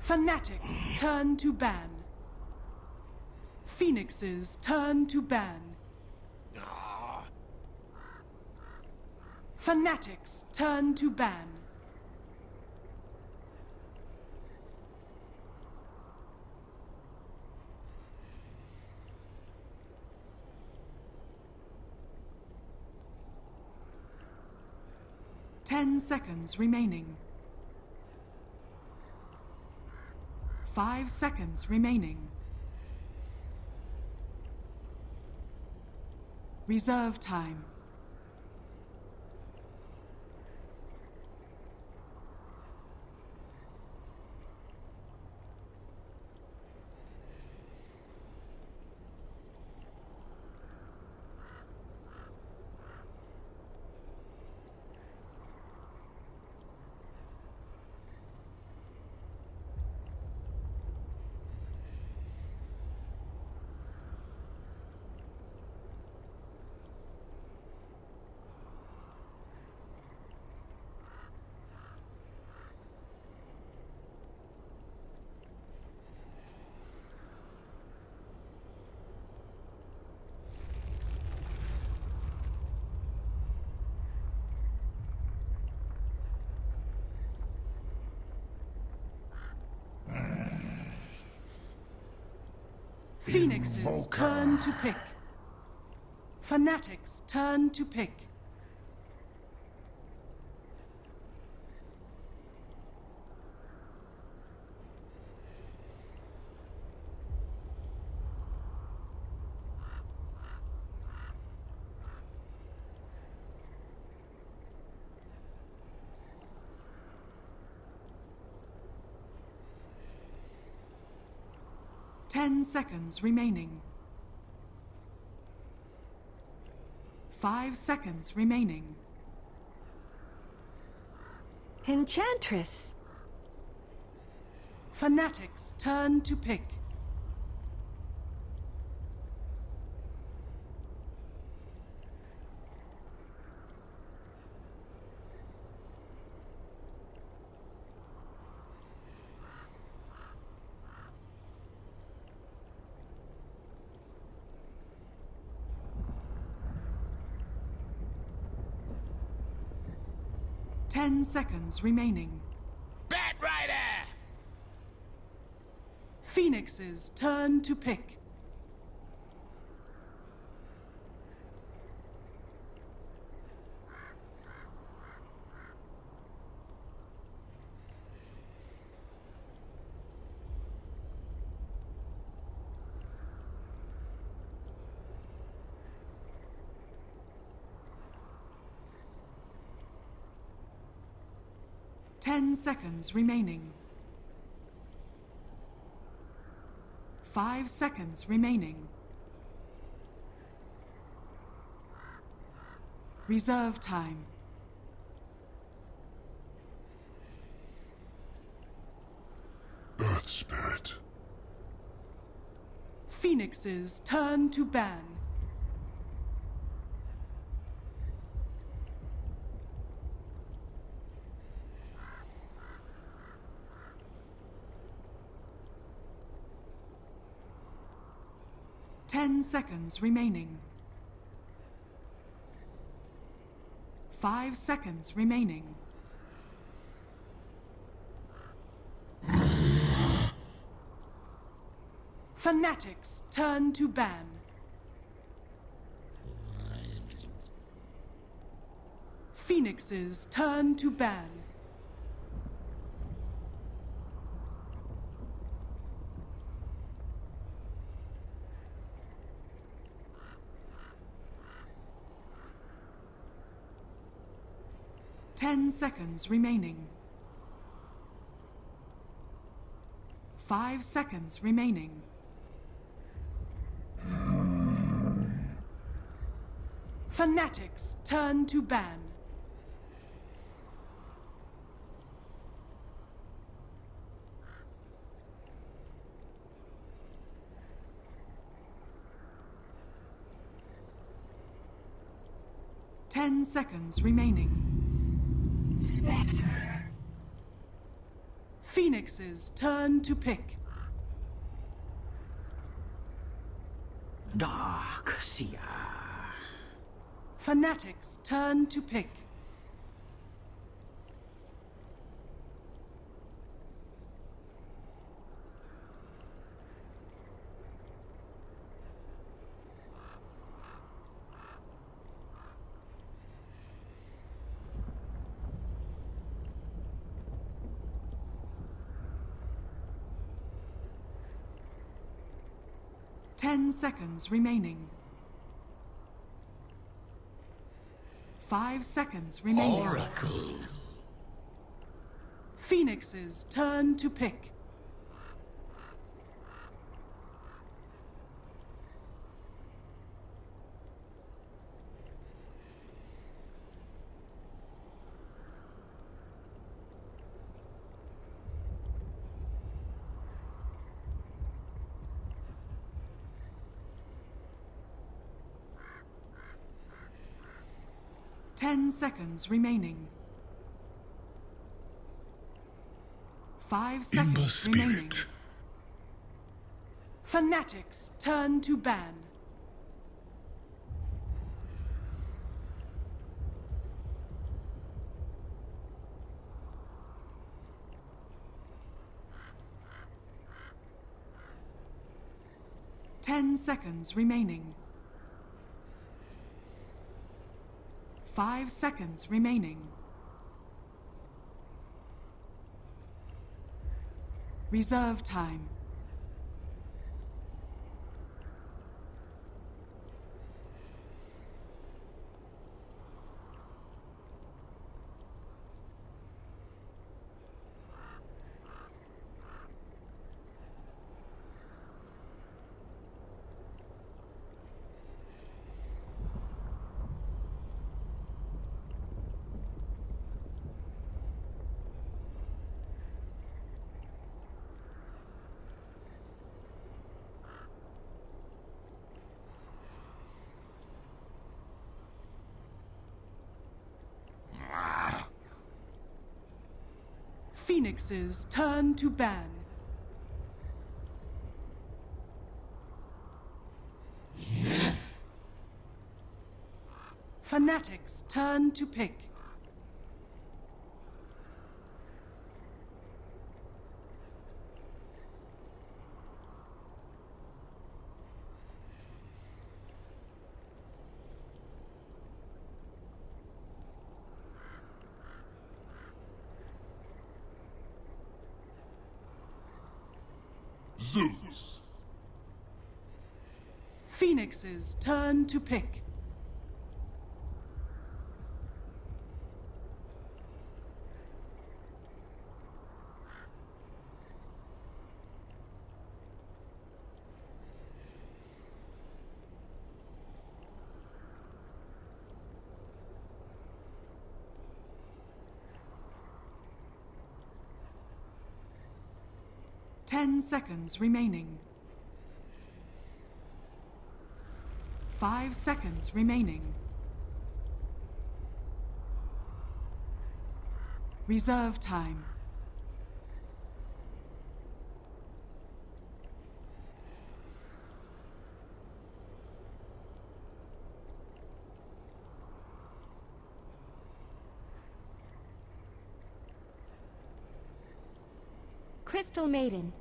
Fnatic's turn to ban. Phoenix's turn to ban. Fnatic's turn to ban. Ten seconds remaining. 5 seconds remaining. Reserve time. Phoenix's turn to pick. Fnatic's turn to pick. Ten seconds remaining. 5 seconds remaining. Enchantress. Fnatic's turn to pick. Ten seconds remaining. Bat Rider! Phoenix's turn to pick. Ten seconds remaining. 5 seconds remaining. Reserve time. Earth Spirit. Phoenix's turn to ban. Ten seconds remaining. 5 seconds remaining. Fnatic's turn to ban. Phoenix's turn to ban. Ten seconds remaining. 5 seconds remaining. Fnatic's turn to ban. Ten seconds remaining. Spectre. Phoenix's turn to pick. Dark Seer. Fnatic's turn to pick. Ten seconds remaining. 5 seconds remaining. Oracle. Phoenix's turn to pick. Ten seconds remaining. 5 seconds remaining. Fnatic's turn to ban. Ten seconds remaining. 5 seconds remaining. Reserve time. Phoenix's turn to ban. Fnatic's turn to pick. Zeus. Phoenix's turn to pick. Ten seconds remaining. 5 seconds remaining. Reserve time. Crystal Maiden.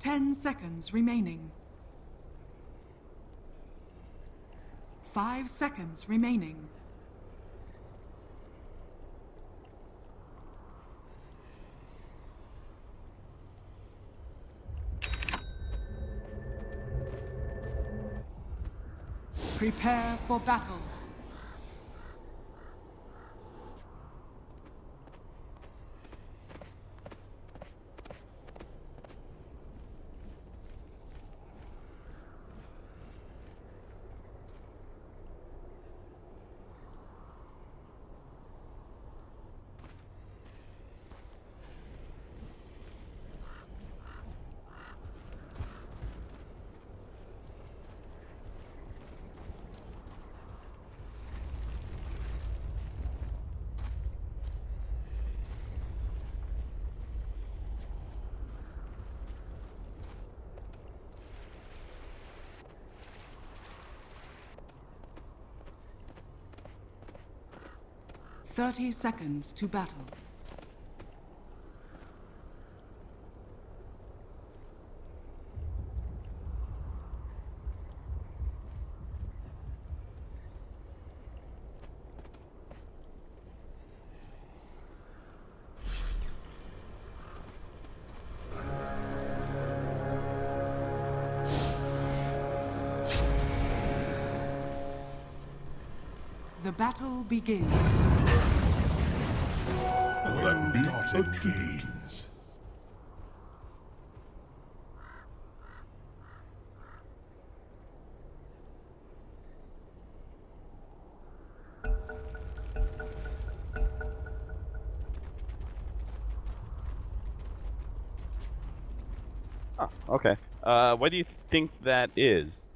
Ten seconds remaining. 5 seconds remaining. Prepare for battle. "30 seconds to battle. The battle begins. When dotted gains. Oh, okay. What do you think that is?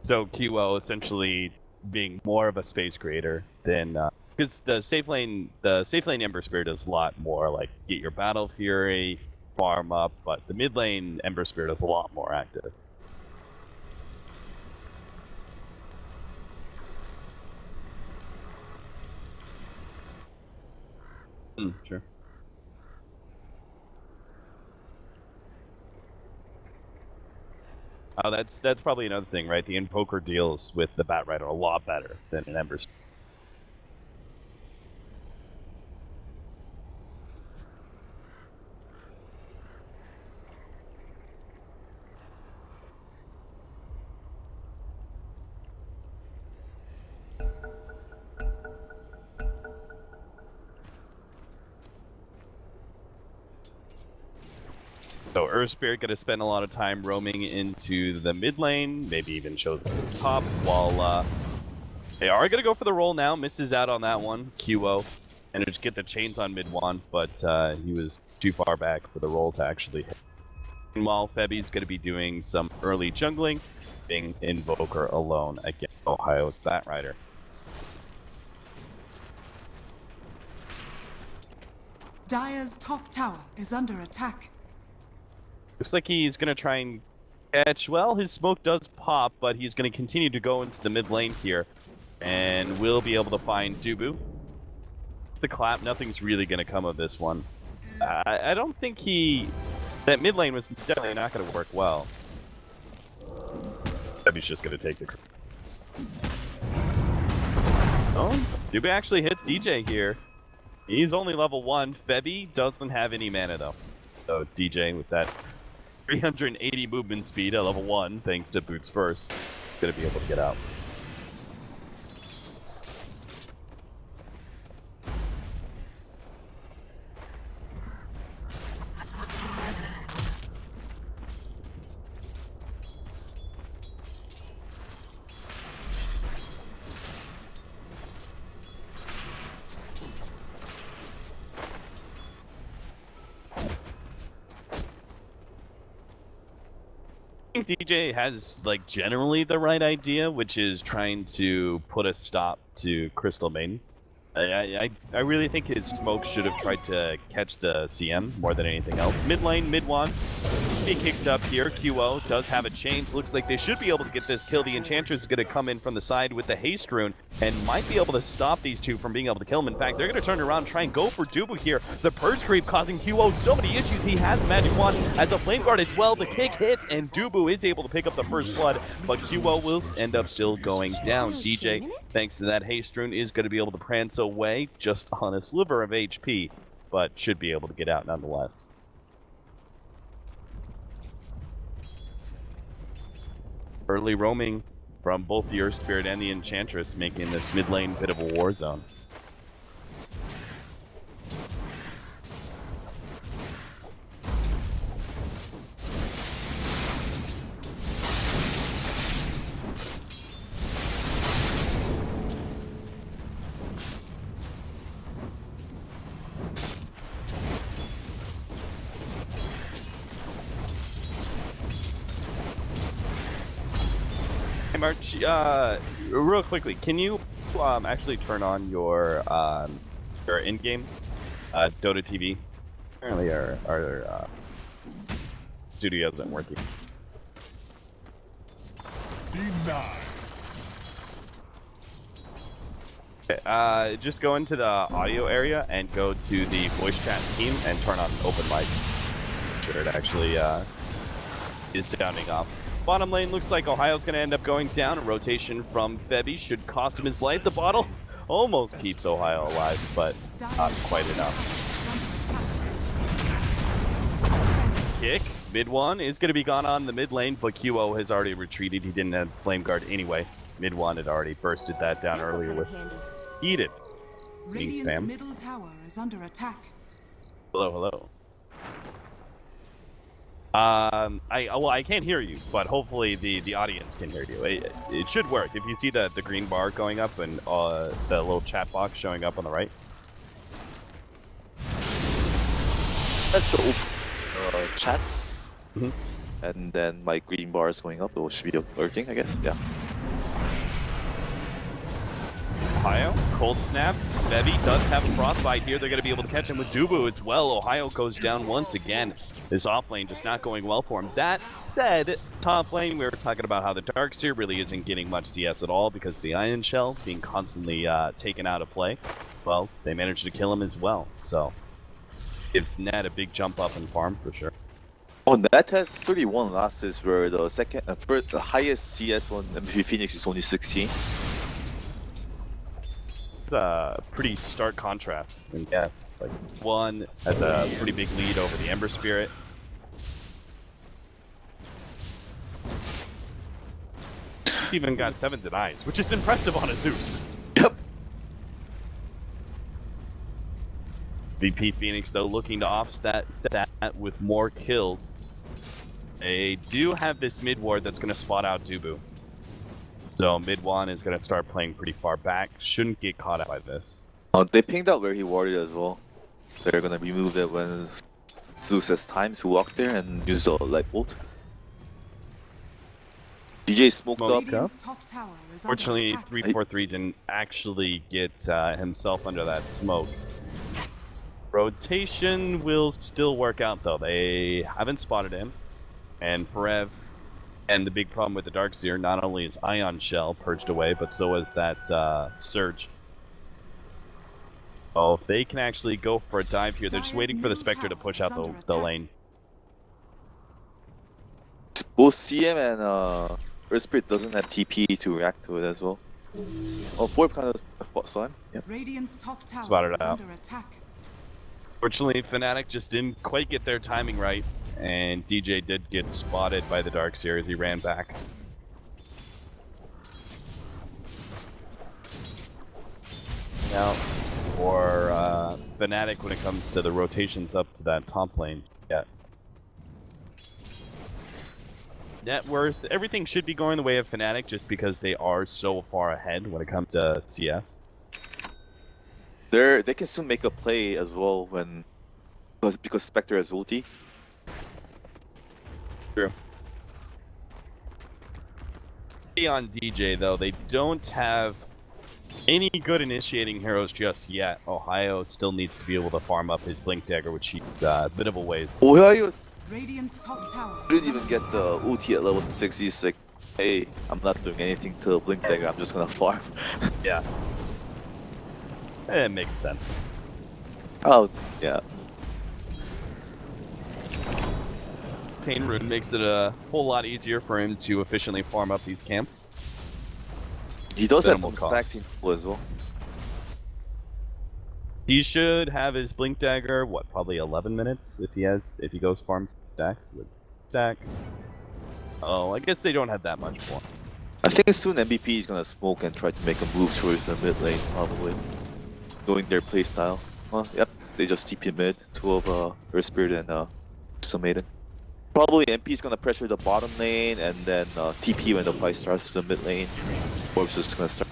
So QO essentially being more of a space creator than because the safe lane Ember Spirit does a lot more like get your Battle Fury, farm up, but the mid lane Ember Spirit is a lot more active. Sure. Oh, that's probably another thing, right? The Invoker deals with the Bat Rider a lot better than an Ember Spirit. So Earth Spirit going to spend a lot of time roaming into the mid lane, maybe even shows up at the top, while they are going to go for the roll now. Misses out on that one, QO, and just get the chains on mid one, but he was too far back for the roll to actually hit. Meanwhile, Febi's going to be doing some early jungling, being Invoker alone against Ohio's Bat Rider. Dire's top tower is under attack. Looks like he's going to try and catch, well, his smoke does pop, but he's going to continue to go into the mid lane here, and will be able to find Dubu. It's the clap, nothing's really going to come of this one. I don't think that mid lane was definitely not going to work well. He's just going to take the... Oh, Dubu actually hits DJ here. He's only level 1. Febi doesn't have any mana though. So DJ with that 380 movement speed at level 1, thanks to Boots First, gonna be able to get out. I think DJ has like generally the right idea, which is trying to put a stop to Crystal Maiden. I really think his smoke should have tried to catch the CM more than anything else. Mid lane, mid one. be kicked up here. QO does have a change. Looks like they should be able to get this kill. The Enchantress is going to come in from the side with the haste rune and might be able to stop these two from being able to kill him. In fact, they're going to turn around and try and go for Dubu here. The Purge Creep causing QO so many issues. He has the Magic Wand as a Flame Guard as well. The kick hit, and Dubu is able to pick up the first blood, but QO will end up still going down. DJ, thanks to that haste rune, is going to be able to prance away just on a sliver of HP, but should be able to get out nonetheless. Early roaming from both the Earth Spirit and the Enchantress, making this mid lane a bit of a war zone. Hey March, real quickly, can you actually turn on your in-game Dota TV? Apparently our studio isn't working. Denied. Okay, just go into the audio area and go to the voice chat team and turn on open mic. Sure, it actually is sounding off. Bottom lane looks like Ohio's going to end up going down. A rotation from Febby should cost him his life. The bottle almost keeps Ohio alive, but not quite enough. Kick, mid one is going to be gone on the mid lane, but QO has already retreated. He didn't have Flame Guard anyway. Mid one had already bursted that down earlier with heated being spam. Middle tower is under attack. Hello, hello. I can't hear you, but hopefully the audience can hear you. It should work. If you see the green bar going up and the little chat box showing up on the right. That's the chat. And then my green bar is going up. It should be working, I guess. Yeah. Ohio, cold snapped. Bevy does have a frostbite here. They're going to be able to catch him with Dubu as well. Ohio goes down once again. This off lane just not going well for him. That said, top lane, we were talking about how the Darkseer really isn't getting much CS at all because the Iron Shell being constantly taken out of play. Well, they managed to kill him as well. So, gives Ned a big jump up in farm for sure. Oh, that has 31 losses, where the the highest CS one, MVP Phoenix, is only 16. It's a pretty stark contrast, I guess. Like, one has a pretty big lead over the Ember Spirit. He's even got 7 denies, which is impressive on a Zeus. Yep. VP Phoenix, though, looking to offset that with more kills. They do have this mid ward that's going to spot out Dubu. So mid one is going to start playing pretty far back. Shouldn't get caught out by this. They pinged out where he warded as well. They're going to remove it when Zeus has time to walk there and use the light bolt. DJ smoked up. Radiant's top tower is under Fortunately, attack. 343 didn't actually get himself under that smoke. Rotation will still work out, though. They haven't spotted him. And Forev, and the big problem with the Darkseer, not only is Ion Shell purged away, but so is that Surge. Oh, if they can actually go for a dive here, they're just waiting for the Spectre to push out the lane. Both CM and Earth Spirit doesn't have TP to react to it as well. Oh, Forb kind of saw him. Yep. Radiant's top tower Spotted is out. under attack. Fortunately, Fnatic just didn't quite get their timing right, and DJ did get spotted by the Darkseer as he ran back. Now, for Fnatic, when it comes to the rotations up to that top lane, yeah. Net worth, everything should be going the way of Fnatic just because they are so far ahead when it comes to CS. They can soon make a play as well when because Spectre has ulti. True. On DJ though, they don't have any good initiating heroes just yet. Ohio still needs to be able to farm up his Blink Dagger, which he's a bit of a ways. Ohio Radiant's top tower. Didn't even get the ulti at level 6. He's like, hey, I'm not doing anything to blink dagger. I'm just gonna farm. Yeah. It makes sense. Oh, yeah. Pain Rune makes it a whole lot easier for him to efficiently farm up these camps. He does have Minimal some cost. stacks in full as well. He should have his Blink Dagger, what, probably 11 minutes if he goes farm stacks with stack. Oh, I guess they don't have that much more. I think soon MVP is gonna smoke and try to make a move towards the mid lane, probably. Knowing their playstyle. Well, yep, they just TP mid, 2 of Earth Spirit and Crystal Maiden. Probably MP is gonna pressure the bottom lane and then TP when the fight starts to the mid lane. Orbs just gonna start.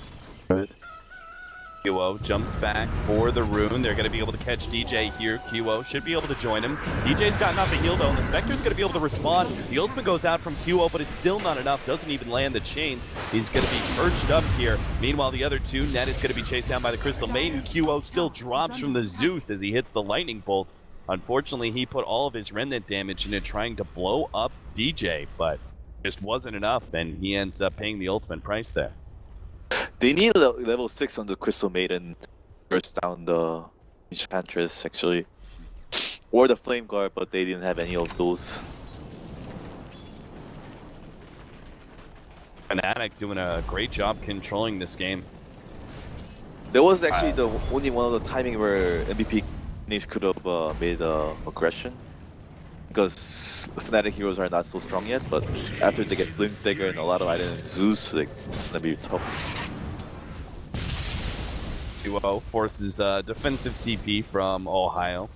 QO jumps back for the rune. They're going to be able to catch DJ here. QO should be able to join him. DJ's got nothing healed though, and the Spectre's going to be able to respond. The ultimate goes out from QO, but it's still not enough. Doesn't even land the chain. He's going to be perched up here. Meanwhile, the other two, Net is going to be chased down by the Crystal Maiden. QO still drops from the Zeus as he hits the lightning bolt. Unfortunately, he put all of his remnant damage into trying to blow up DJ, but just wasn't enough, and he ends up paying the ultimate price there. They need a level 6 on the Crystal Maiden to burst down the Enchantress, actually. Or the Flame Guard, but they didn't have any of those. Fnatic doing a great job controlling this game. There was actually the only one of the timing where MVP could have made aggression. Because Fnatic heroes are not so strong yet, but after they get Blink Dagger and a lot of items in Zeus, like, it's gonna be tough. Duo forces defensive TP from Ohio.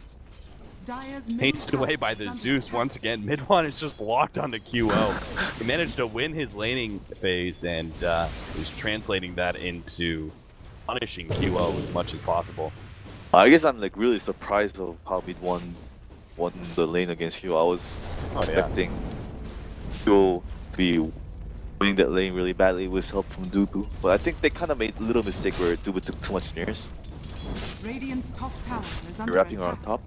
Pasted away by the Zeus once again. Mid one is just locked onto QO. He managed to win his laning phase and is translating that into punishing QO as much as possible. I guess I'm like really surprised of how we won the lane against Hero. I was expecting Hero to be winning that lane really badly with help from Dubu. But I think they kind of made a little mistake where Dubu took too much snares. Radiant's top tower is under You're wrapping attack. around top.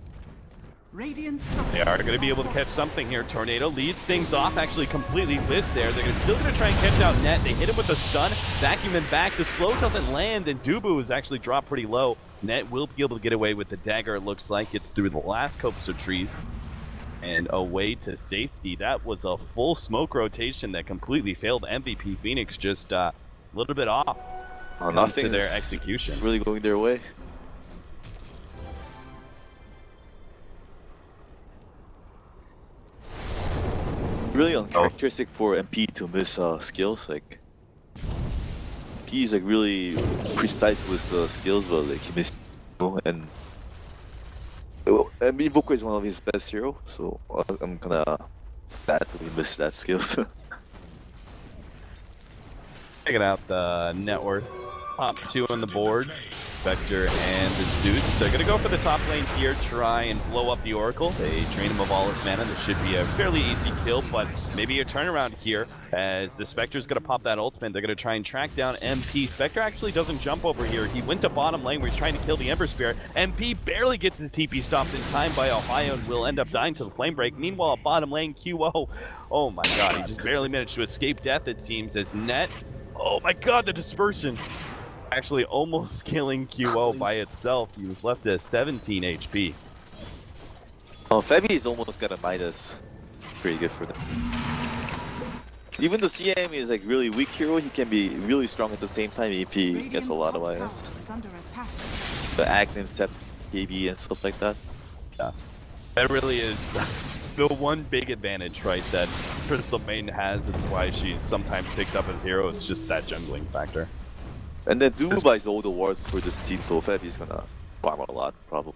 Radiant's top They are going to be able to catch something here. Tornado leads things off, actually completely lives there. They're still going to try and catch out Net. They hit him with a stun, vacuum him back. The slow doesn't land, and Dubu is actually dropped pretty low. Net will be able to get away with the dagger, it looks like. It's through the last copse of trees and away to safety. That was a full smoke rotation that completely failed. MVP Phoenix just a little bit off Nothing to their is execution. really going their way. Really uncharacteristic for MP to miss skills. Like he's like really precise with skills, but like he missed. And Invoker is one of his best heroes, so I'm kinda sad to miss that skills. Checking out the net worth. Top two on the board. Spectre and the Zeus. They're going to go for the top lane here, try and blow up the Oracle. They drain him of all his mana. This should be a fairly easy kill, but maybe a turnaround here as the Spectre's going to pop that ultimate. They're going to try and track down MP. Spectre actually doesn't jump over here. He went to bottom lane where he's trying to kill the Ember Spirit. MP barely gets his TP stopped in time by Ohio and will end up dying to the Flame Break. Meanwhile, bottom lane, QO. Oh my god, he just barely managed to escape death, it seems, as Net. Oh my god, the dispersion. Actually almost killing QO by itself. He was left at 17 HP. Oh, Febby's almost got a minus. Pretty good for them. Even though CM is like really weak hero, he can be really strong at the same time if he gets a lot of items. The Agnem, Set, KB and stuff like that. Yeah. That really is the one big advantage, right, that Crystal Maiden has. That's why she's sometimes picked up as hero. It's just that jungling factor. And then Dubu buys all the wards for this team, so Febby's gonna farm a lot, probably.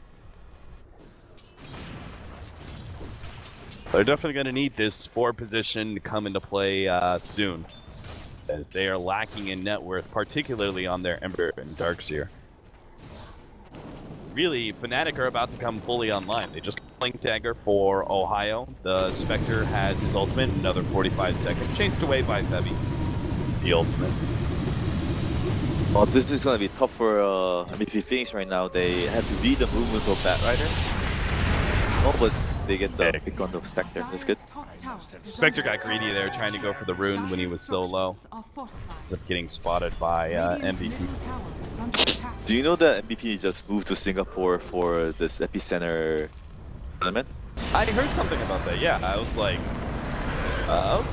They're definitely going to need this 4 position to come into play soon, as they are lacking in net worth, particularly on their Ember and Darkseer. Really, Fnatic are about to come fully online. They just Blink Dagger for Ohio. The Spectre has his ultimate, another 45 seconds, chased away by Febby. The ultimate. Well, this is gonna be tough for MVP Phoenix right now. They have to read the movements of Batrider. Oh, but they get the pick on the Spectre. That's good. Dire's top tower is Spectre under got greedy there, trying to go for the rune when he was so low. structures are fortified. Ends up getting spotted by Radiant's MVP. middle tower is under attack. Do you know that MVP just moved to Singapore for this Epicenter tournament? I heard something about that, yeah. I was like,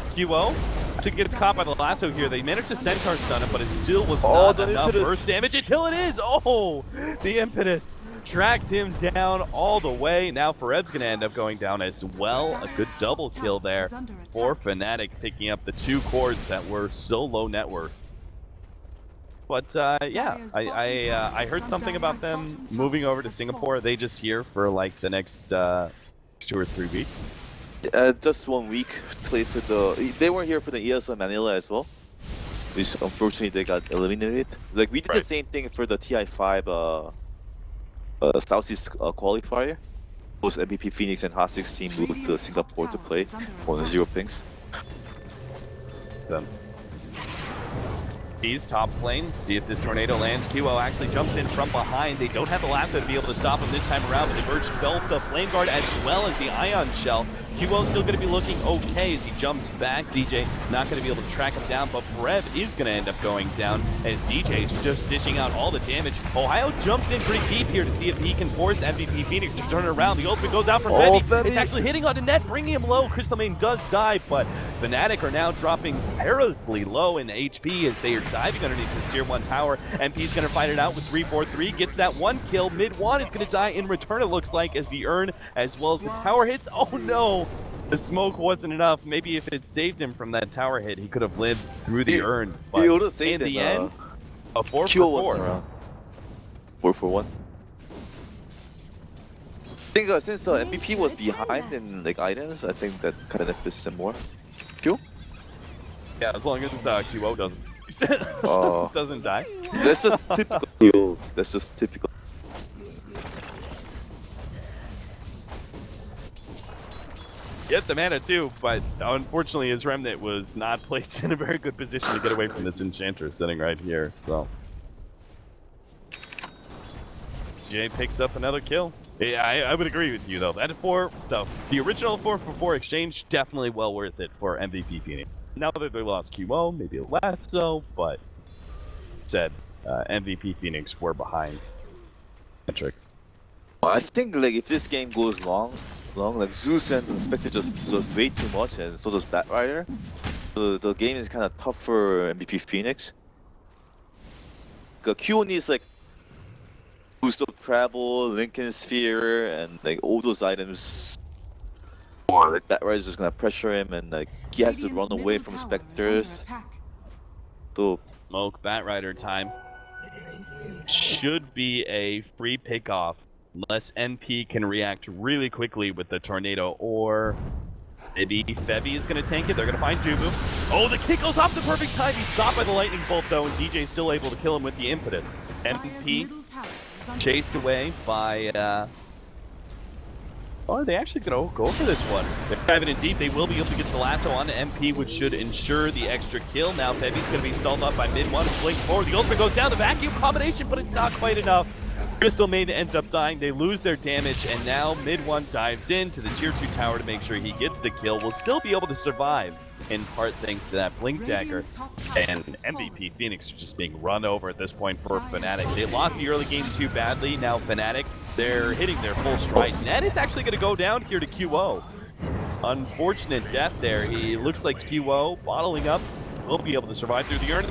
QO to get its caught by the lasso here. They managed to Centaur stun it, but it still was not the enough impetus. burst damage until it is. Oh, the impetus tracked him down all the way. Now Fareb's going to end up going down as well. A good double kill there for Fnatic, picking up the 2 cords that were so low net worth. But yeah, I heard something about them moving over to Singapore. Are they just here for like the next 2 or 3 weeks? Just 1 week to play for the. They were here for the ESL Manila as well, which unfortunately they got eliminated. Like we did the same thing for the TI5 Southeast qualifier. Both MVP Phoenix and Hot 16 moved to Singapore to play on the 0 pings. Them. He's top lane. See if this tornado lands. QO actually jumps in from behind. They don't have the lasso to be able to stop him this time around, but they merged both the flame guard as well as the ion shell. QO still going to be looking okay as he jumps back. DJ not going to be able to track him down, but Brev is going to end up going down as DJ's just dishing out all the damage. Ohio jumps in pretty deep here to see if he can force MVP Phoenix to turn it around. The ultimate goes out for Febby. It's actually hitting onto net, bringing him low. Crystal Main does die, but Fnatic are now dropping perilously low in HP as they are diving underneath this tier 1 tower. MP's going to fight it out with 3-4-3, gets that 1 kill. Mid-1 is going to die in return, it looks like, as the urn as well as the tower hits. Oh no! The smoke wasn't enough. Maybe if it had saved him from that tower hit, he could have lived through the urn. But he would have saved in the him, end, a 4 Q for 4. wasn't around. 4 for 1. I think since MVP was behind in like items, I think that kind of fits him more. Q? Yeah, as long as QO doesn't doesn't die. That's just typical Q. That's just typical. Get the mana too, but unfortunately his Remnant was not placed in a very good position to get away from this Enchantress sitting right here, so. Jay picks up another kill. Yeah, I would agree with you though. That the original 4-for-4 exchange, definitely well worth it for MVP Phoenix. Now that they lost QO, maybe less so, but said MVP Phoenix were behind metrics. I think like if this game goes long, like Zeus and Spectre just way too much, and so does Batrider. The game is kind of tough for MVP Phoenix. Q needs like boost of travel, Lincoln Sphere, and like all those items. Or like Batrider is just gonna pressure him, and like he has to run away from Spectres. So Smoke Batrider time. Should be a free pickoff. Unless MP can react really quickly with the tornado, or maybe Febby is going to tank it. They're going to find Jubu. Oh, the kick goes off the perfect time. He's stopped by the lightning bolt though, and DJ's still able to kill him with the impetus. MP chased away by. Oh, are they actually going to go for this one? They're driving in deep. They will be able to get the lasso onto MP, which should ensure the extra kill. Now Febby's going to be stalled up by mid-1. Blink forward. The ultimate goes down. The vacuum combination, but it's not quite enough. Crystal Main ends up dying. They lose their damage, and now mid-1 dives into the tier 2 tower to make sure he gets the kill. Will still be able to survive, in part thanks to that blink dagger. And MVP Phoenix are just being run over at this point for Fnatic. They lost the early game too badly. Now Fnatic, they're hitting their full stride. Net is actually going to go down here to QO. Unfortunate death there. He looks like QO bottling up. Will be able to survive through the urn.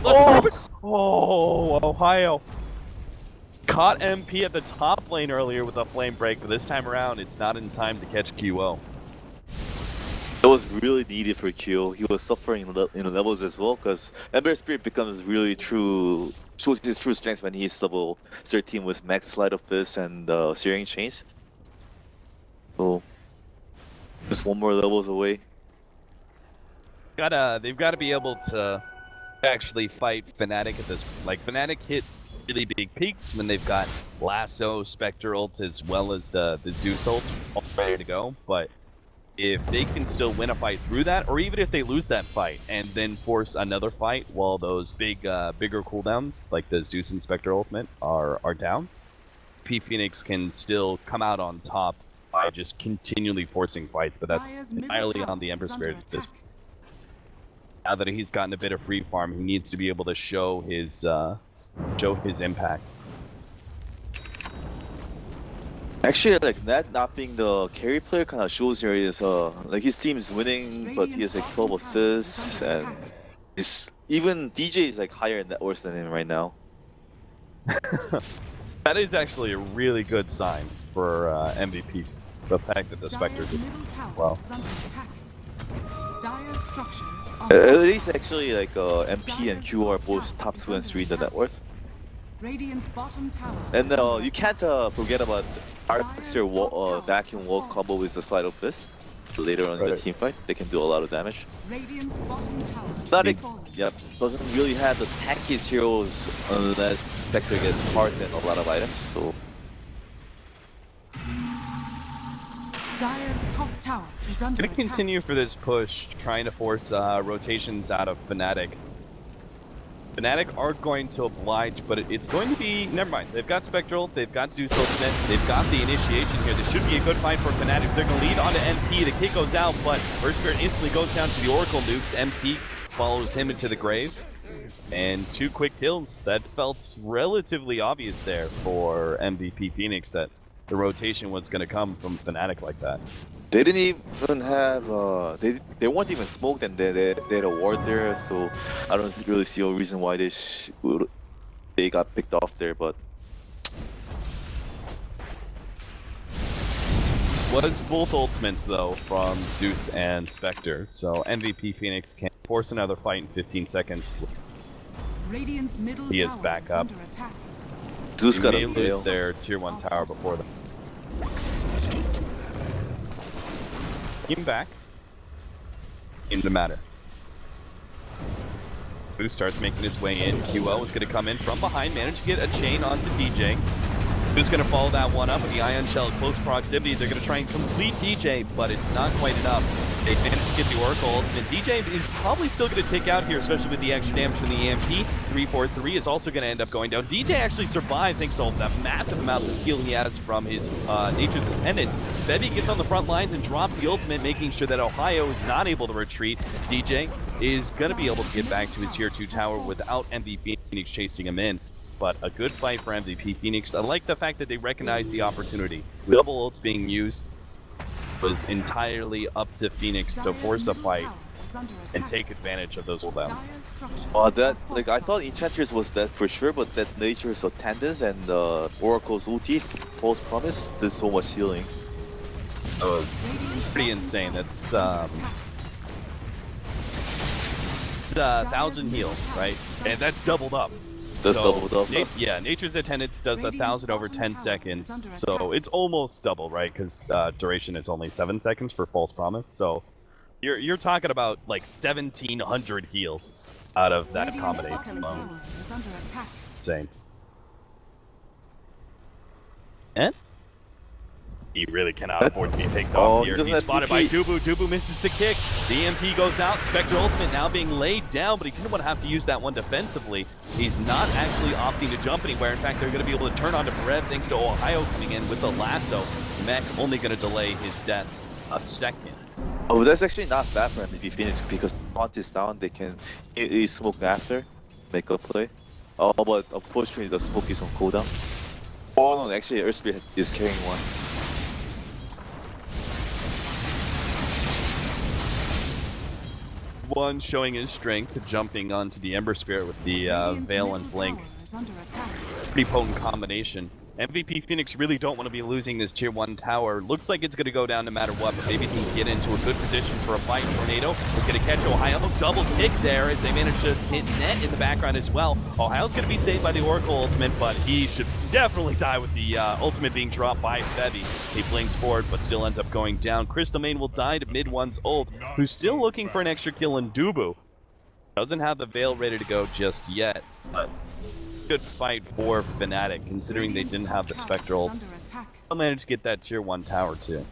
Oh, Ohio. Caught MP at the top lane earlier with a flame break, but this time around it's not in time to catch QO. That was really needed for Q. He was suffering in the levels as well, because Ember Spirit becomes really shows his true strength when he's level 13 with Max Slide of Fist and Searing Chains. So just one more levels away. They've got to be able to actually fight Fnatic at this. Like Fnatic hit really big peaks when they've got Lasso, Spectre ult, as well as the Zeus ult all ready to go. But if they can still win a fight through that, or even if they lose that fight and then force another fight while those bigger cooldowns, like the Zeus and Spectre ultimate, are down, P Phoenix can still come out on top by just continually forcing fights, but that's Dire's middle entirely tower on the Ember is under Spirit at this attack. now that he's gotten a bit of free farm, he needs to be able to show his impact. Actually, like that not being the carry player kind of shows here is like his team is winning, but he has like 12 assists, and even DJ is like higher in net worth than him right now. That is actually a really good sign for MVP. The fact that the Spectre Dire's just middle tower well. is under attack. Dire's structures are At fortified. least actually like MP and Q are both top 2 and 3 in the net worth. Radiant's bottom tower And is under you can't forget about Arxer vacuum wall combo with the side of this. Later on in the Right. team fight, they can do a lot of damage. Radiant's bottom tower Fnatic, is fallen. yep, doesn't really have the tankiest heroes unless Spectre gets hard and a lot of items. So Dire's top tower is under Gonna attack. continue for this push, trying to force rotations out of Fnatic. Fnatic are going to oblige, but it's going to be... Never mind. They've got Spectral, they've got Zeus Ultimate, they've got the initiation here. This should be a good fight for Fnatic. They're going to lead onto MP. The kick goes out, but First Spirit instantly goes down to the Oracle nukes. MP follows him into the grave. And 2 quick kills. That felt relatively obvious there for MVP Phoenix that the rotation was going to come from Fnatic like that. they didn't even have they weren't even smoked, and they had a ward there. So I don't really see a reason why they got picked off there. But Was both ultimates though from Zeus and Spectre, so MVP Phoenix can force another fight in 15 seconds. Radiant's middle He is tower back is up. under attack. Zeus They got may a lose fail. their tier 1 tower before them. Team back. Into matter. Boo starts making his way in. QL is going to come in from behind, manage to get a chain onto DJ. Who's going to follow that one up with the Ion Shell at close proximity. They're going to try and complete DJ, but it's not quite enough. They managed to get the Oracle ultimate. DJ is probably still going to take out here, especially with the extra damage from the EMP. 343 is also going to end up going down. DJ actually survived thanks to all that massive amounts of heal he has from his Nature's Attendant. Bevy gets on the front lines and drops the ultimate, making sure that Ohio is not able to retreat. DJ is going to be able to get back to his tier 2 tower without MVP Phoenix chasing him in. But a good fight for MVP Phoenix. I like the fact that they recognized the opportunity. Double ults being used was entirely up to Phoenix to force a fight and take advantage of those cooldowns. That like I thought Enchantress was dead for sure, but that Nature's Attendance and Oracle's ulti, False Promise, did so much healing. Pretty insane. That's it's 1,000 heal, right? And that's doubled up. That's So, doubled up. Yeah, Nature's Attendance does 1,000 over 10 seconds, so it's almost double, right? Because duration is only 7 seconds for False Promise. So you're talking about like 1,700 heal out of that combination alone. Insane. And he really cannot afford to be picked off he here. doesn't He's have spotted by TP. Dubu. Dubu misses the kick. The EMP goes out. Spectre Ultimate now being laid down, but he didn't want to have to use that one defensively. He's not actually opting to jump anywhere. In fact, they're going to be able to turn on to Brev thanks to Ohio coming in with the lasso. Mech only going to delay his death a second. Oh, that's actually not bad for MVP Phoenix because taunt is down. They can immediately smoke after, make a play. Oh, but unfortunately the smoke is on cooldown. Oh no, actually Earthspear is carrying one. One showing his strength, jumping onto the Ember Spirit with the Veil and Blink. Pretty potent combination. MVP Phoenix really don't want to be losing this tier 1 tower. Looks like it's going to go down no matter what, but maybe he can get into a good position for a fight. Tornado is going to catch Ohio. Double kick there as they manage to hit net in the background as well. Ohio's going to be saved by the Oracle ultimate, but he should definitely die with the ultimate being dropped by Bevy. He blinks forward, but still ends up going down. Crystal Main will die to mid 1's ult, who's still looking for an extra kill in Dubu. Doesn't have the Veil ready to go just yet, but good fight for Fnatic, considering they didn't have the Spectral. They'll manage to get that tier 1 tower too.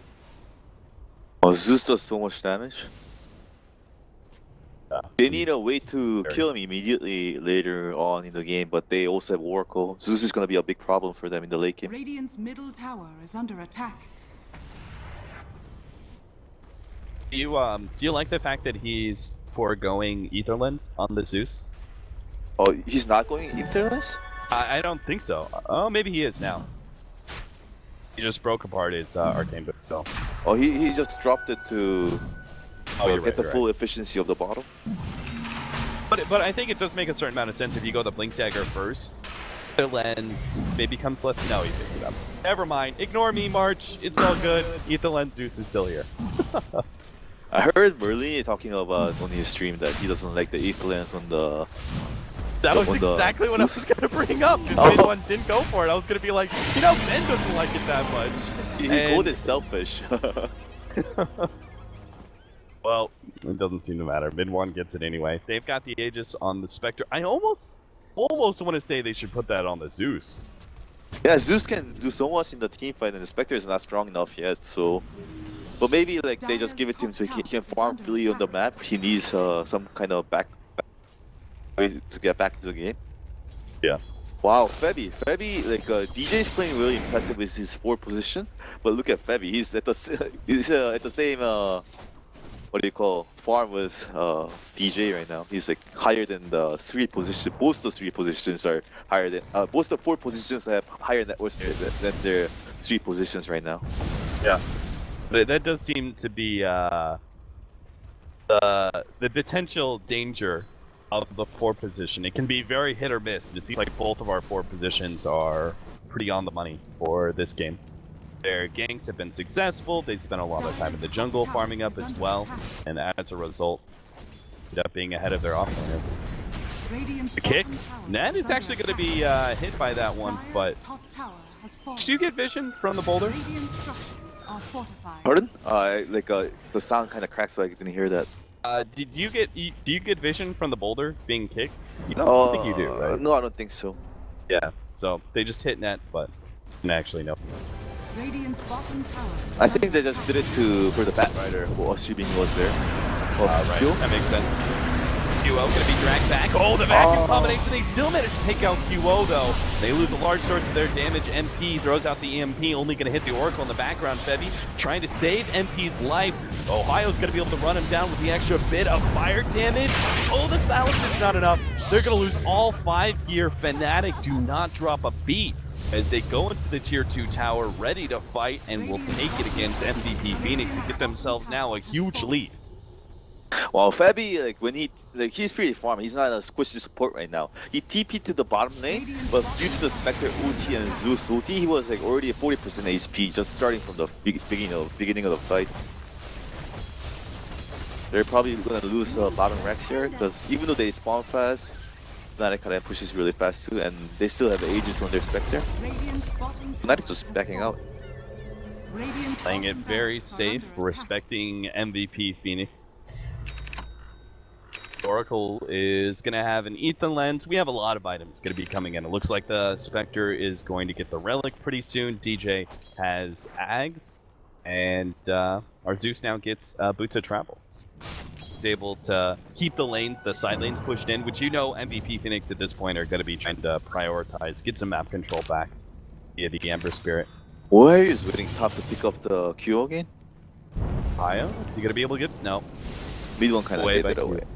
Oh, Zeus does so much damage. They need a way to kill him immediately later on in the game, but they also have Oracle. Zeus is going to be a big problem for them in the late game. Radiant's middle tower is under attack. Do you like the fact that he's foregoing Etherlands on the Zeus? Oh, he's not going Etherless? I don't think so. Oh, maybe he is now. He just broke apart its arcane boot. So. Oh, he just dropped it to You're get right, the you're full right. efficiency of the bottle. But I think it does make a certain amount of sense if you go the Blink Dagger first. The lens maybe comes less. No, he picks it up. Never mind. Ignore me, March. It's all good. Ether Lens Zeus is still here. I heard Merlin talking about on his stream that he doesn't like the Etherlands on the. That was on the exactly what I was Zeus. going to bring up. Just Oh. mid one didn't go for it. I was going to be like, Ben doesn't like it that much. He And- called it selfish. Well, it doesn't seem to matter. Mid one gets it anyway. They've got the Aegis on the Spectre. I almost want to say they should put that on the Zeus. Yeah, Zeus can do so much in the team fight, and the Spectre is not strong enough yet. So, but maybe like they just give it to him so he can farm freely on the map. He needs some kind of back way to get back into the game. Yeah. Wow, Febby, like DJ is playing really impressive with his 4 position, but look at Febby. He's at the at the same what do you call farm with DJ right now. He's like higher than the 3 position. Both the 3 positions are higher than both the 4 positions have higher net worth than their 3 positions right now. Yeah. But that does seem to be the potential danger of the 4 position. It can be very hit or miss. It seems like both of our 4 positions are pretty on the money for this game. Their ganks have been successful. They've spent a lot of time in the jungle farming up as well, and as a result, ended up being ahead of their offense. The kick, Ned is actually going to be hit by that one, but did you get vision from the boulder? Pardon? The sound kind of cracked, so I didn't hear that. Do you get vision from the boulder being kicked? You don't think you do, right? No, I don't think so. Yeah. So they just hit net, but didn't actually know. I think they just did it for the Batrider, who assuming was there. Right. That makes sense. QO gonna be dragged back. Oh, the vacuum combination. They still managed to take out QO though. They lose a large source of their damage. MP throws out the EMP, only gonna hit the Oracle in the background. Febby trying to save MP's life. Ohio's gonna be able to run him down with the extra bit of fire damage. Oh, the balance is not enough. They're gonna lose all 5 here. Fnatic do not drop a beat as they go into the tier 2 tower ready to fight and will take it against MVP Phoenix to get themselves now a huge lead. Well, Febby, he's pretty farm. He's not a squishy support right now. He TP'd to the bottom lane, but due to the Spectre ulti and Zeus ulti, he was like already at 40% HP just starting from the beginning of the fight. They're probably gonna lose bottom Rex here, because even though they spawn fast, Fnatic kind of pushes really fast too, and they still have Aegis on their Spectre. Fnatic just backing out. Playing it very safe, respecting MVP Phoenix. Oracle is going to have an Ethan Lens. We have a lot of items going to be coming in. It looks like the Spectre is going to get the Relic pretty soon. DJ has Ags, and our Zeus now gets Boots of Travel. He's able to keep the side lanes pushed in, which MVP Phoenix at this point are going to be trying to prioritize, get some map control back via the Amber Spirit. Why is waiting top to pick up the Q again? Io, is he going to be able to get? No. Mid one kind of Away gave by it away. Q.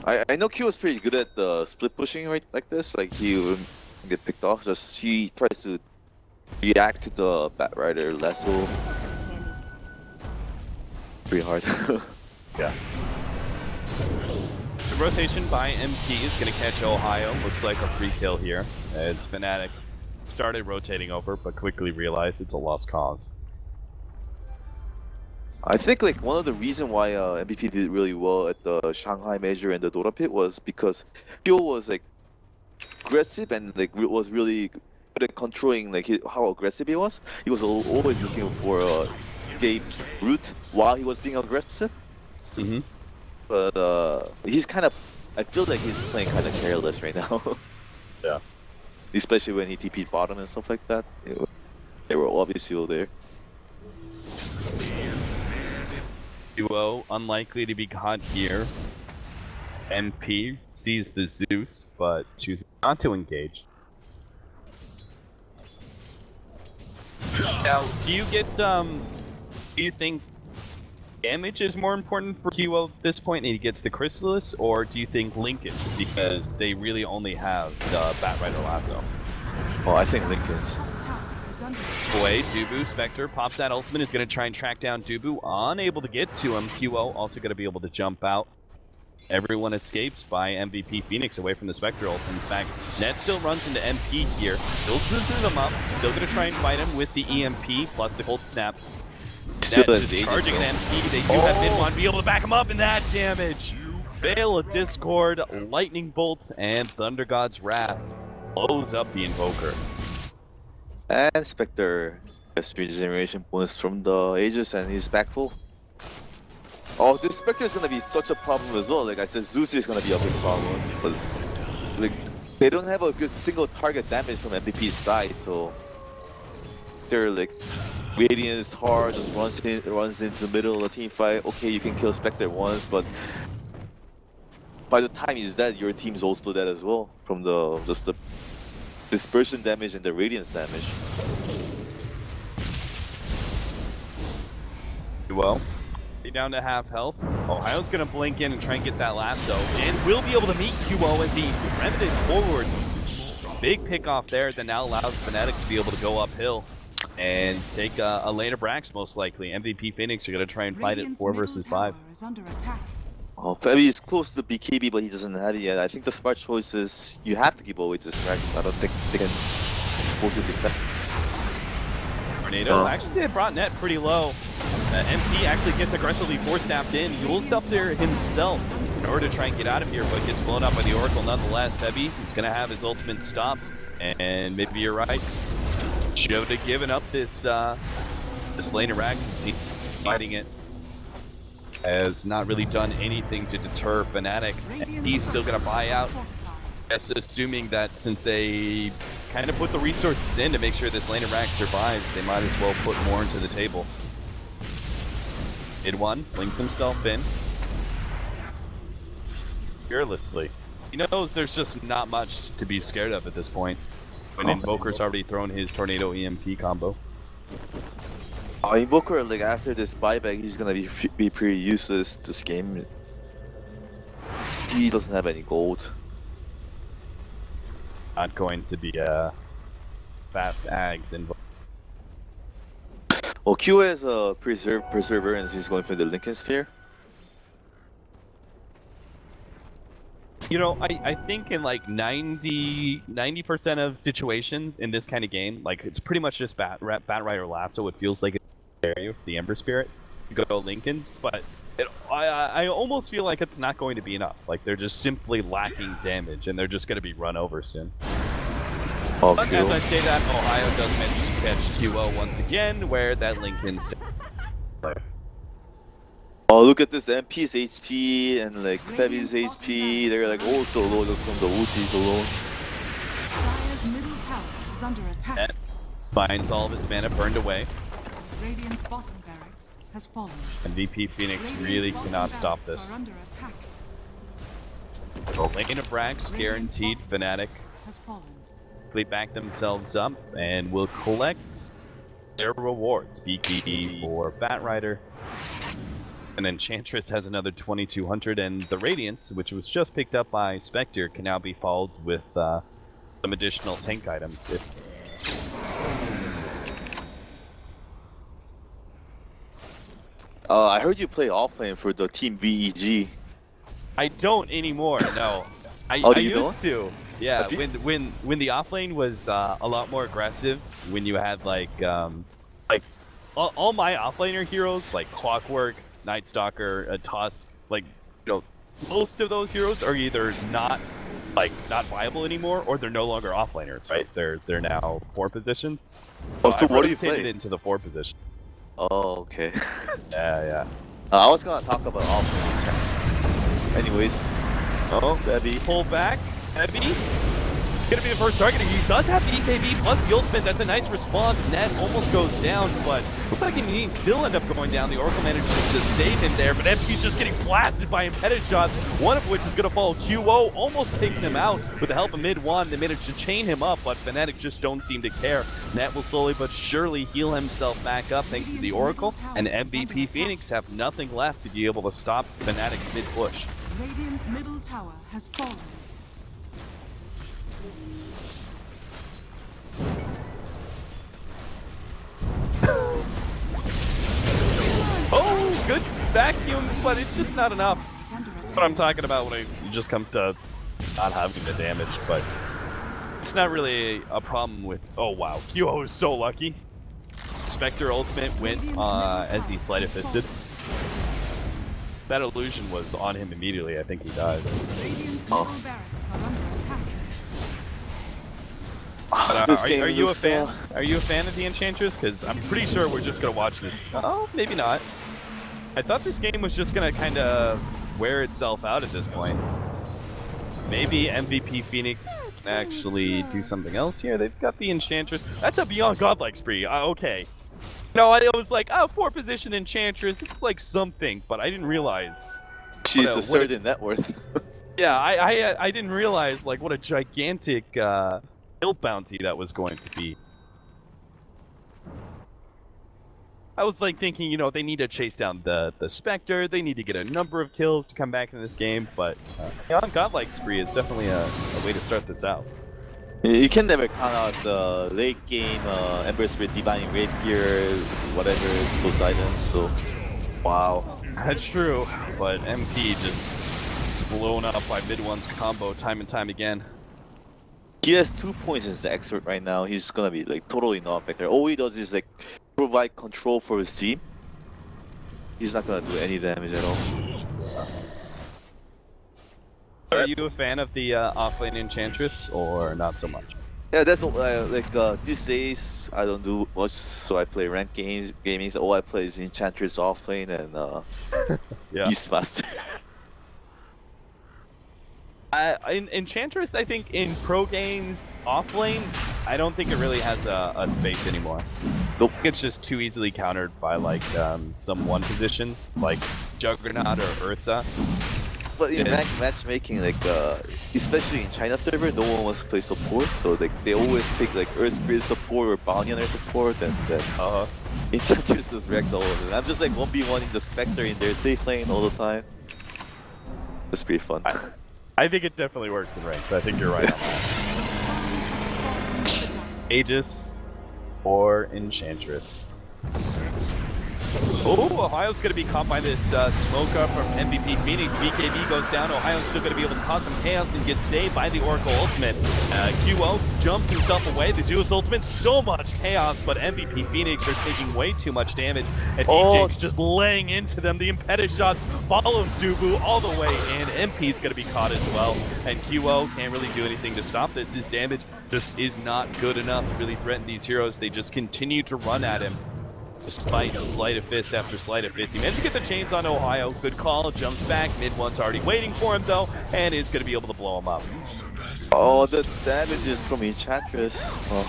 I know Q was pretty good at the split pushing right like this. Like he wouldn't get picked off. Just he tries to react to the Batrider lasso. Pretty hard. Yeah. The rotation by MP is going to catch Ohio. Looks like a free kill here. As Fnatic started rotating over, but quickly realized it's a lost cause. I think like one of the reasons why MVP did really well at the Shanghai Major and the Dota Pit was because Q was like aggressive and like was really good at controlling like how aggressive he was. He was always looking for a escape route while he was being aggressive. Mm-hmm. But he's kind of, I feel like he's playing kind of careless right now. Yeah. Especially when he TP'd bottom and stuff like that. They were obviously all there. Duo unlikely to be caught here. MP sees the Zeus, but chooses not to engage. Now, do you get do you think damage is more important for QO at this point and he gets the Chrysalis, or do you think Lincoln's, because they really only have the Batrider Lasso? Oh, I think Lincoln's. Boy, Dubu, Spectre pops that ultimate, is going to try and track down Dubu, unable to get to him. QO also going to be able to jump out. Everyone escapes by MVP Phoenix away from the Spectre ult. In fact, Net still runs into MP here, builds them up, still going to try and fight him with the EMP plus the cold snap. Net just charging an MP, they do have mid-one, be able to back him up, and that damage! Veil of Discord, Lightning Bolt, and Thunder God's Wrath blows up the Invoker. And Spectre gets regeneration bonus from the Aegis and he's back full. Oh, this Spectre is gonna be such a problem as well. Like I said, Zeus is gonna be a big problem. But like they don't have a good single target damage from MVP's side, so they're like Radiance hard just runs into the middle of the team fight. Okay, you can kill Spectre once, but by the time he's dead, your team's also dead as well from the dispersion damage and the radiance damage. Well, down to half health. Ohio's gonna blink in and try and get that lasso, and will be able to meet QO and be revented forward. Big pick off there that now allows Fnatic to be able to go uphill and take a lane of Brax most likely. MVP Phoenix are gonna try and fight it 4 versus 5. Is under attack. Oh, Febby is close to BKB, but he doesn't have it yet. I think the smart choice is you have to keep away to Brax. I don't think they can afford to take that. Tornado actually they brought Net pretty low. MP actually gets aggressively force-staffed in. He ults up there himself in order to try and get out of here, but gets blown up by the Oracle nonetheless. Febby is going to have his ultimate stopped, and maybe you're right. Should have given up this lane of Rags and see fighting it. Has not really done anything to deter Fnatic, and he's still going to buy out. Yes, assuming that since they kind of put the resources in to make sure this lane of Rags survives, they might as well put more into the table. Mid one, links himself in. Fearlessly. He knows there's just not much to be scared of at this point. When Invoker's already thrown his Tornado EMP combo. Oh, Invoker, like after this buyback, he's gonna be pretty useless this game. He doesn't have any gold. Not going to be fast Ags Invoker. Well, Q has a Perseverance, he's going for the Lincoln Sphere. You know, I think in like 90% of situations in this kind of game, like it's pretty much just Batrider Lasso. It feels like it's the Ember Spirit. You go Lincolns, but I almost feel like it's not going to be enough. Like they're just simply lacking damage, and they're just going to be run over soon. Oh, but as I say that, Ohio does manage to catch QO once again, where that Lincoln's Oh, look at this MP's HP and like Febby's HP. They're like all so low just from the ultis alone. Dire's middle tower is under attack. Net finds all of his mana burned away. Radiant's bottom barracks has fallen. MVP Phoenix Radiant's really bottom cannot stop barracks this. are under attack. The lane of Brax guaranteed Fnatic. Has fallen. They back themselves up and will collect their rewards. BKB for Batrider. And Enchantress has another 2200, and the Radiance, which was just picked up by Spectre, can now be followed with some additional tank items. I heard you play offlane for the team VEG. I don't anymore. No, I used to. Yeah, when the offlane was a lot more aggressive, when you had like all my offlaner heroes like Clockwork, Night Stalker, Tusk, like most of those heroes are either not viable anymore, or they're no longer offlaners. Right? They're now 4 positions. So what do you play? Into the 4 position. Oh, okay. Yeah. I was gonna talk about offlane. Anyways, Oh, Febby. Pull back, Heavy. gonna be the first target. He does have the EKB plus the ultimate. That's a nice response. Net almost goes down, but looks like he still end up going down. The Oracle manages to save him there, but MP's just getting blasted by Impetus shots, one of which is gonna fall. QO almost takes him out with the help of mid one. They managed to chain him up, but Fnatic just don't seem to care. Net will slowly but surely heal himself back up thanks to the Oracle, and MVP Phoenix have nothing left to be able to stop Fnatic's mid push. Radiant's middle tower has fallen. Oh, good vacuum, but it's just not enough. Is under That's attack. what I'm talking about when it just comes to not having the damage, but it's not really a problem with... Oh wow, QO is so lucky. Spectre ultimate went as he sleight of fisted. That illusion was on him immediately. I think he died. Radiant's middle barracks are under attack. But, This are game you a looks, fan? Are you a fan of the Enchantress? Because I'm pretty sure we're just gonna watch this. Oh, maybe not. I thought this game was just gonna kind of wear itself out at this point. Maybe MVP Phoenix can actually do something else here. They've got the Enchantress. That's a beyond godlike spree. Okay. No, I was like, oh, 4 position Enchantress. It's like something, but I didn't realize. She's What a- a certain net worth. Yeah, I didn't realize like what a gigantic kill bounty that was going to be. I was like thinking, you know, they need to chase down the Spectre, they need to get a number of kills to come back in this game, but Beyond Godlike Spree is definitely a way to start this out. You can never count out the late game Ember Spirit Divine Rapier, whatever those items, so wow. That's true, but MP just blown up by mid one's combo time and time again. He has 2 points in his expert right now. He's gonna be like totally non-factor. All he does is like provide control for his team. He's not gonna do any damage at all. Are you a fan of the offlane Enchantress or not so much? Yeah, that's all, like these days I don't do much, so I play ranked gaming. So all I play is Enchantress offlane and Yeah. Beastmaster. In Enchantress, I think in pro games offlane, I don't think it really has a space anymore. Nope. It's just too easily countered by like some one positions like Juggernaut or Ursa. But in Yeah. ranked matchmaking, like especially in China server, no one wants to play support, so they always pick like Earth Spirit support or Banyan support, and then Enchantress just wrecks all of it. I'm just like 1v1ing the Spectre in their safe lane all the time. That's pretty fun. I think it definitely works in ranked. I think you're right on that. Aegis or Enchantress. Oh, Ohio's going to be caught by this smoke up from MVP Phoenix. BKB goes down. Ohio's still going to be able to cause some chaos and get saved by the Oracle ultimate. QO jumps himself away. The Zeus ultimate, so much chaos, but MVP Phoenix are taking way too much damage. And EJ's just laying into them. The Impetus shot follows Dubu all the way, and MP's going to be caught as well. And QO can't really do anything to stop this. His damage just is not good enough to really threaten these heroes. They just continue to run at him. Despite sleight of fist after sleight of fist. He managed to get the chains on Ohio. Good call. Jumps back. Mid one's already waiting for him though, and is going to be able to blow him up. Oh, the damage is from Enchantress. Oh.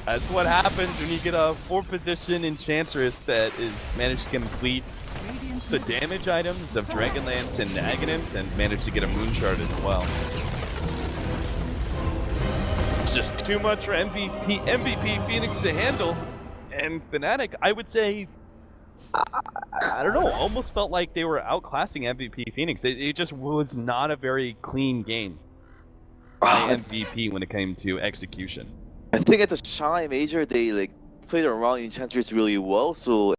That's what happens when you get a 4 position Enchantress that is managed to complete the damage items of Dragonlance and Aghanim's and managed to get a Moonshard as well. It's just too much for MVP Phoenix to handle. And Fnatic, I would say, I don't know, almost felt like they were outclassing MVP Phoenix. It just was not a very clean game by MVP when it came to execution. I think at the Shanghai Major they like played around Enchantress really well, so